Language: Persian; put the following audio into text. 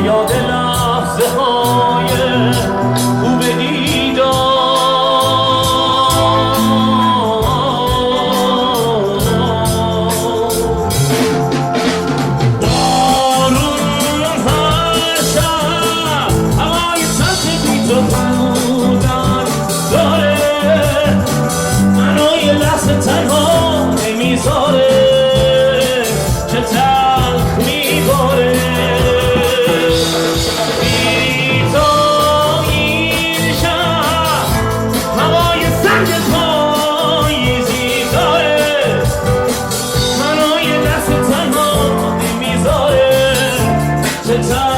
یاد لحظه های خوب دیدار بارون هر شب هوای سبز بی تو بودن داره منو یه لحظه تنها نمیذاره چه تلخ میباره بی تو این شب هوای سنگ پاییزی داره منو یه لحظه تنها نمیذاره چه تلخ